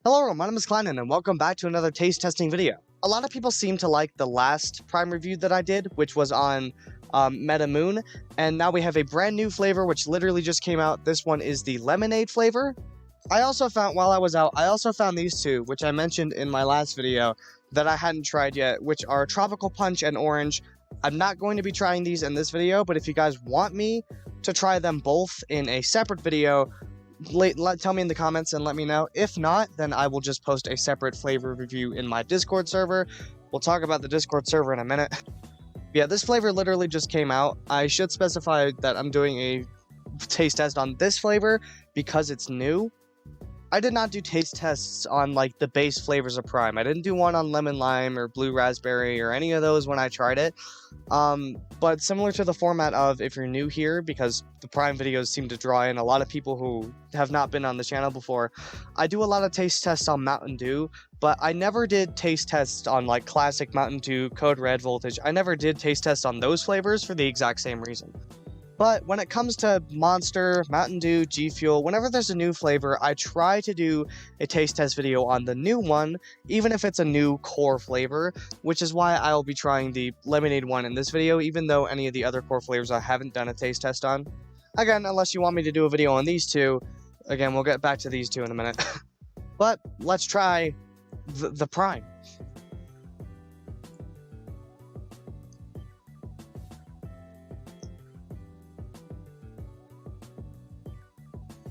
Hello, my name is Kleinen, and welcome back to another taste testing video. A lot of people seem to like the last Prime review that I did, which was on Metamoon, and now we have a brand new flavor which literally just came out. This one is the lemonade flavor. I also found, while I was out, these two, which I mentioned in my last video, that I hadn't tried yet, which are Tropical Punch and Orange. I'm not going to be trying these in this video, but if you guys want me to try them both in a separate video, tell me in the comments and let me know. If not, then I will just post a separate flavor review in my Discord server. We'll talk about the Discord server in a minute. Yeah, this flavor literally just came out. I should specify that I'm doing a taste test on this flavor because it's new. I did not do taste tests on like the base flavors of Prime. I didn't do one on lemon lime or blue raspberry or any of those when I tried it. But similar to the format of if you're new here, because the Prime videos seem to draw in a lot of people who have not been on the channel before, I do a lot of taste tests on Mountain Dew, but I never did taste tests on like classic Mountain Dew, Code Red, Voltage. I never did taste tests on those flavors for the exact same reason. But when it comes to Monster, Mountain Dew, G Fuel, whenever there's a new flavor, I try to do a taste test video on the new one, even if it's a new core flavor, which is why I'll be trying the lemonade one in this video, even though any of the other core flavors I haven't done a taste test on. Again, unless you want me to do a video on these two, again, we'll get back to these two in a minute. But let's try the Prime.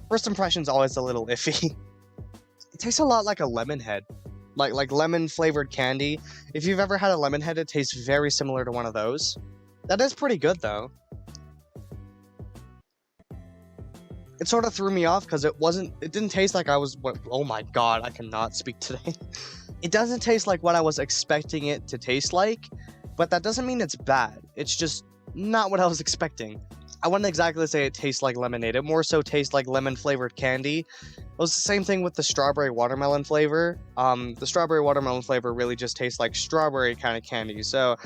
First impression's always a little iffy. It tastes a lot like a lemon head. Like lemon flavored candy. If you've ever had a lemon head, it tastes very similar to one of those. That is pretty good though. It sort of threw me off because it didn't taste like oh my god, I cannot speak today. It doesn't taste like what I was expecting it to taste like, but that doesn't mean it's bad. It's just not what I was expecting. I wouldn't exactly say it tastes like lemonade. It more so tastes like lemon-flavored candy. It was the same thing with the strawberry watermelon flavor. The strawberry watermelon flavor really just tastes like strawberry kind of candy. So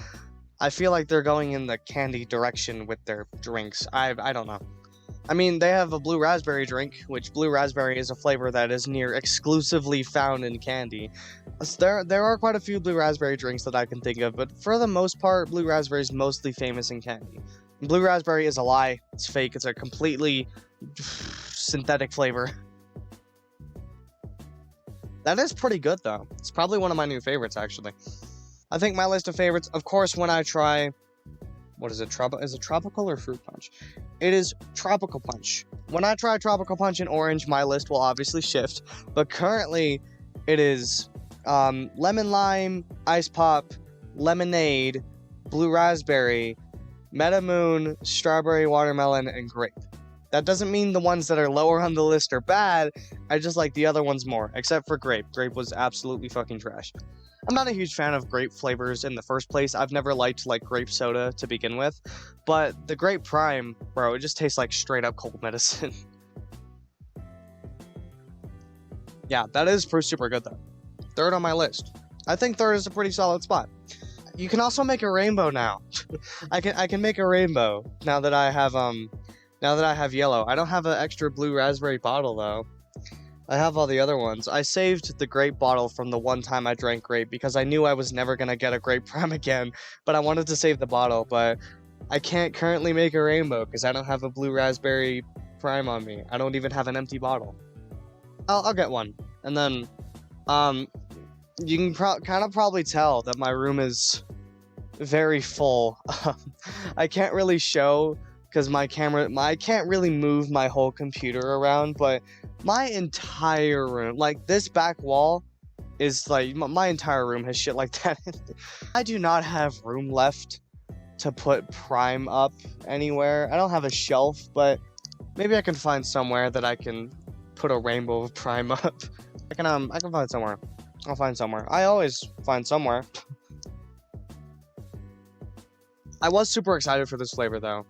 I feel like they're going in the candy direction with their drinks. I don't know. I mean, they have a blue raspberry drink, which blue raspberry is a flavor that is near exclusively found in candy. There are quite a few blue raspberry drinks that I can think of, but for the most part, blue raspberry is mostly famous in candy. Blue raspberry is a lie. It's fake. It's a completely synthetic flavor. That is pretty good, though. It's probably one of my new favorites, actually. I think my list of favorites, of course, when I try... What is it? Is it tropical or fruit punch? It is tropical punch. When I try tropical punch and orange, my list will obviously shift. But currently, it is lemon lime, ice pop, lemonade, blue raspberry, Metamoon, strawberry watermelon, and grape. That doesn't mean the ones that are lower on the list are bad. I just like the other ones more, except for grape. Grape was absolutely fucking trash. I'm not a huge fan of grape flavors in the first place. I've never liked like grape soda to begin with, but the Grape Prime, bro, it just tastes like straight up cold medicine. Yeah, that is super good though. Third on my list. I think third is a pretty solid spot. You can also make a rainbow now. I can make a rainbow now that I have yellow. I don't have an extra blue raspberry bottle though. I have all the other ones. I saved the grape bottle from the one time I drank grape because I knew I was never gonna get a Grape Prime again, but I wanted to save the bottle, but I can't currently make a rainbow because I don't have a blue raspberry Prime on me. I don't even have an empty bottle. I'll get one. And then, you can probably tell that my room is very full. I can't really show because I can't really move my whole computer around, but my entire room, like this back wall is like, my entire room has shit like that in it. I do not have room left to put Prime up anywhere. I don't have a shelf, but maybe I can find somewhere that I can put a rainbow of Prime up. I can find somewhere. I'll find somewhere. I always find somewhere. I was super excited for this flavor though.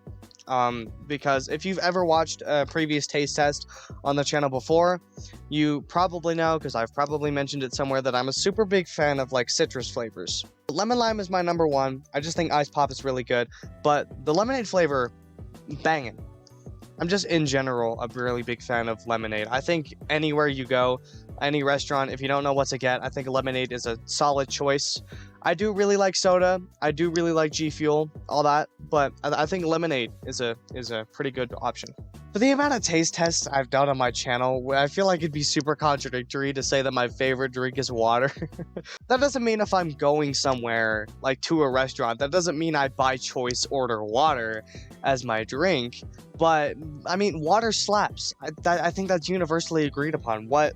Because if you've ever watched a previous taste test on the channel before, you probably know, because I've probably mentioned it somewhere, that I'm a super big fan of like citrus flavors. Lemon lime is my number one. I just think ice pop is really good, but the lemonade flavor, banging. I'm just in general a really big fan of lemonade. I think anywhere you go, any restaurant, if you don't know what to get, I think lemonade is a solid choice. I do really like soda. I do really like G Fuel, all that, but I think lemonade is a pretty good option. For the amount of taste tests I've done on my channel, I feel like it'd be super contradictory to say that my favorite drink is water. That doesn't mean if I'm going somewhere, like to a restaurant, that doesn't mean I by choice order water as my drink. But, I mean, water slaps. I think that's universally agreed upon. What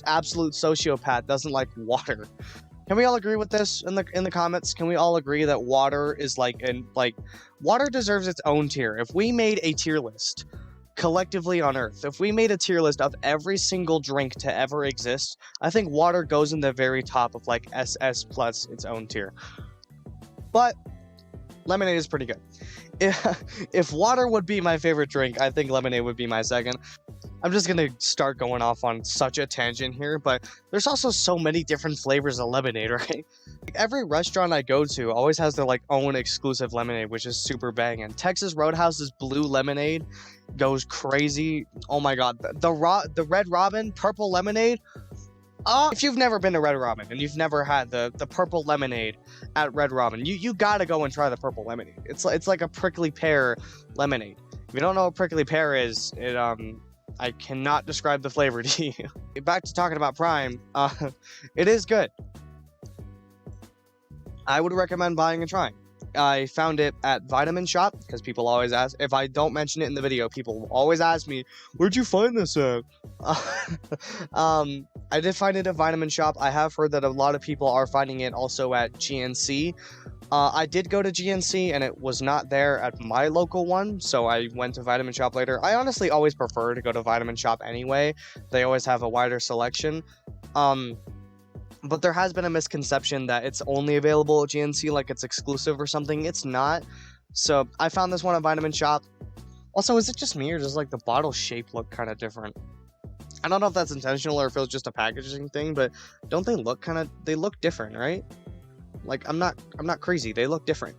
absolute sociopath doesn't like water? Can we all agree with this in the comments? Can we all agree that water is water deserves its own tier? If we made a tier list collectively on Earth, if we made a tier list of every single drink to ever exist, I think water goes in the very top of like SS plus its own tier. But lemonade is pretty good. If water would be my favorite drink, I think lemonade would be my second. I'm just gonna start going off on such a tangent here, but there's also so many different flavors of lemonade, right? Every restaurant I go to always has their like own exclusive lemonade, which is super banging. Texas Roadhouse's blue lemonade goes crazy. Oh my god, the Red Robin purple lemonade. If you've never been to Red Robin and you've never had the purple lemonade at Red Robin, you gotta go and try the purple lemonade. It's like a prickly pear lemonade. If you don't know what prickly pear is, I cannot describe the flavor to you. Back to talking about Prime, it is good. I would recommend buying and trying. I found it at Vitamin Shop, because people always ask. If I don't mention it in the video, people always ask me, where'd you find this at? I did find it at Vitamin Shop. I have heard that a lot of people are finding it also at GNC. I did go to GNC and it was not there at my local one, so I went to Vitamin Shop later. I honestly always prefer to go to Vitamin Shop anyway. They always have a wider selection. But there has been a misconception that it's only available at GNC, like it's exclusive or something. It's not. So I found this one at Vitamin Shop. Also, is it just me or does like the bottle shape look kind of different? I don't know if that's intentional or if it was just a packaging thing, but don't they look they look different, right? Like I'm not crazy. They look different.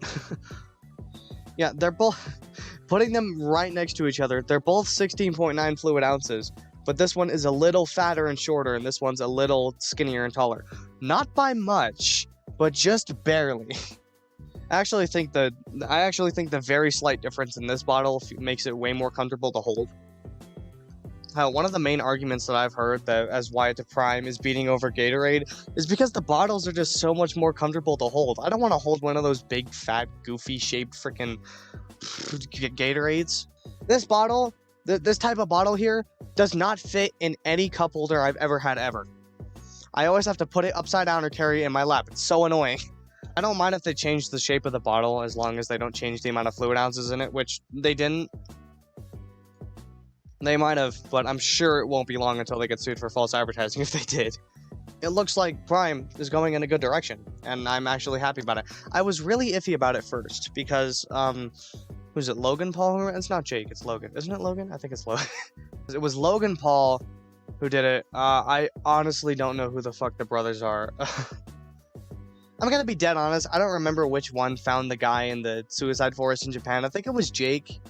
Yeah, they're both putting them right next to each other. They're both 16.9 fluid ounces. But this one is a little fatter and shorter, and this one's a little skinnier and taller. Not by much, but just barely. I actually think the very slight difference in this bottle makes it way more comfortable to hold. One of the main arguments that I've heard that as why the Prime is beating over Gatorade is because the bottles are just so much more comfortable to hold. I don't want to hold one of those big, fat, goofy shaped freaking Gatorades. This bottle, this type of bottle here, does not fit in any cup holder I've ever had ever. I always have to put it upside down or carry it in my lap. It's so annoying. I don't mind if they change the shape of the bottle as long as they don't change the amount of fluid ounces in it, which they didn't. They might have, but I'm sure it won't be long until they get sued for false advertising if they did. It looks like Prime is going in a good direction, and I'm actually happy about it. I was really iffy about it first because, who's it, Logan Paul? It's not Jake, it's Logan. Isn't it Logan? I think it's Logan. It was Logan Paul who did it. I honestly don't know who the fuck the brothers are. I'm gonna be dead honest. I don't remember which one found the guy in the suicide forest in Japan. I think it was Jake.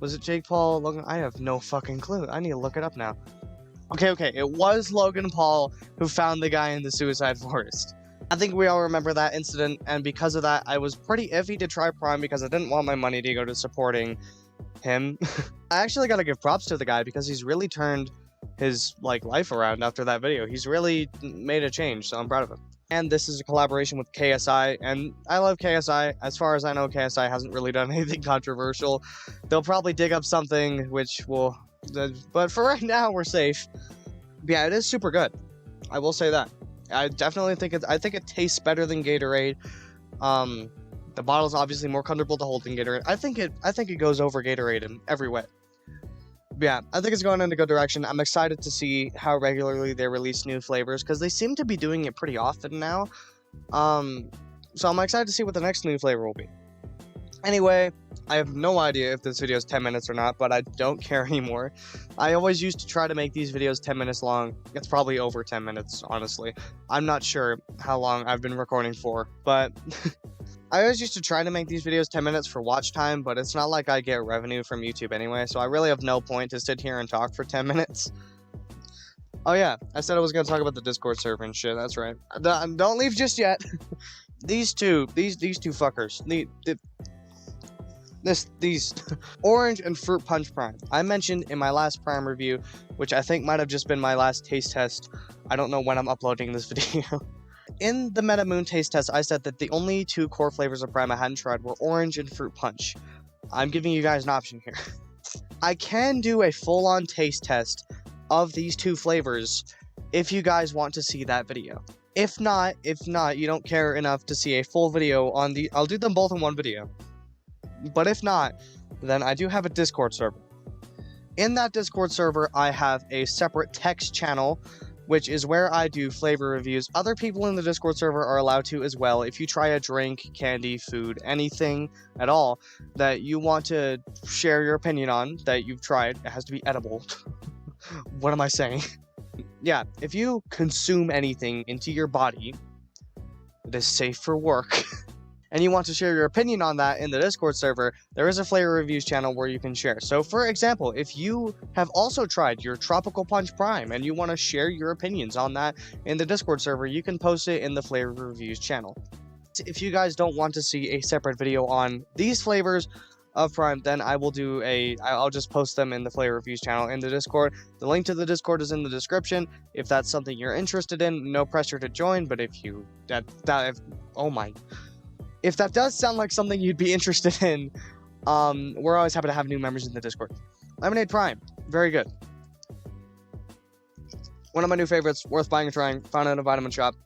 Was it Jake Paul? Logan? I have no fucking clue. I need to look it up now. Okay. It was Logan Paul who found the guy in the suicide forest. I think we all remember that incident, and because of that, I was pretty iffy to try Prime because I didn't want my money to go to supporting him. I actually gotta give props to the guy because he's really turned his life around after that video. He's really made a change, so I'm proud of him. And this is a collaboration with KSI, and I love KSI. As far as I know, KSI hasn't really done anything controversial. They'll probably dig up something which will, but for right now, we're safe. But yeah, it is super good. I will say that. I definitely think it tastes better than Gatorade. The bottle's obviously more comfortable to hold than Gatorade. I think it goes over Gatorade in every way. But yeah, I think it's going in a good direction. I'm excited to see how regularly they release new flavors because they seem to be doing it pretty often now. So I'm excited to see what the next new flavor will be. Anyway, I have no idea if this video is 10 minutes or not, but I don't care anymore. I always used to try to make these videos 10 minutes long. It's probably over 10 minutes, honestly. I'm not sure how long I've been recording for, but I always used to try to make these videos 10 minutes for watch time, but it's not like I get revenue from YouTube anyway, so I really have no point to sit here and talk for 10 minutes. Oh yeah, I said I was gonna talk about the Discord server and shit. That's right. Don't leave just yet. These two fuckers. These Orange and Fruit Punch Prime. I mentioned in my last Prime review, which I think might have just been my last taste test. I don't know when I'm uploading this video. In the MetaMoon taste test, I said that the only 2 core flavors of Prime I hadn't tried were Orange and Fruit Punch. I'm giving you guys an option here. I can do a full-on taste test of these 2 flavors if you guys want to see that video. If not, you don't care enough to see a full video on I'll do them both in one video. But if not, then I do have a Discord server. In that Discord server, I have a separate text channel, which is where I do flavor reviews. Other people in the Discord server are allowed to as well. If you try a drink, candy, food, anything at all that you want to share your opinion on that you've tried, it has to be edible. What am I saying? Yeah, if you consume anything into your body that is safe for work, and you want to share your opinion on that in the Discord server, there is a flavor reviews channel where you can share. So for example, if you have also tried your Tropical Punch Prime and you want to share your opinions on that in the Discord server, you can post it in the flavor reviews channel. If you guys don't want to see a separate video on these flavors of Prime, then I'll just post them in the flavor reviews channel in the Discord. The link to the Discord is in the description. If that's something you're interested in, no pressure to join, but if that does sound like something you'd be interested in, we're always happy to have new members in the Discord. Lemonade Prime, very good. One of my new favorites, worth buying and trying, found in a vitamin shop.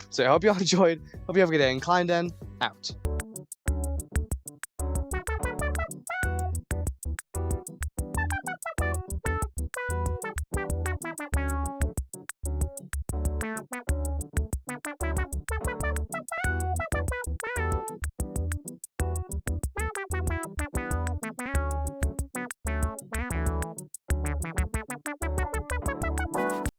So I hope you all enjoyed. Hope you have a good day. And Klein Den, out.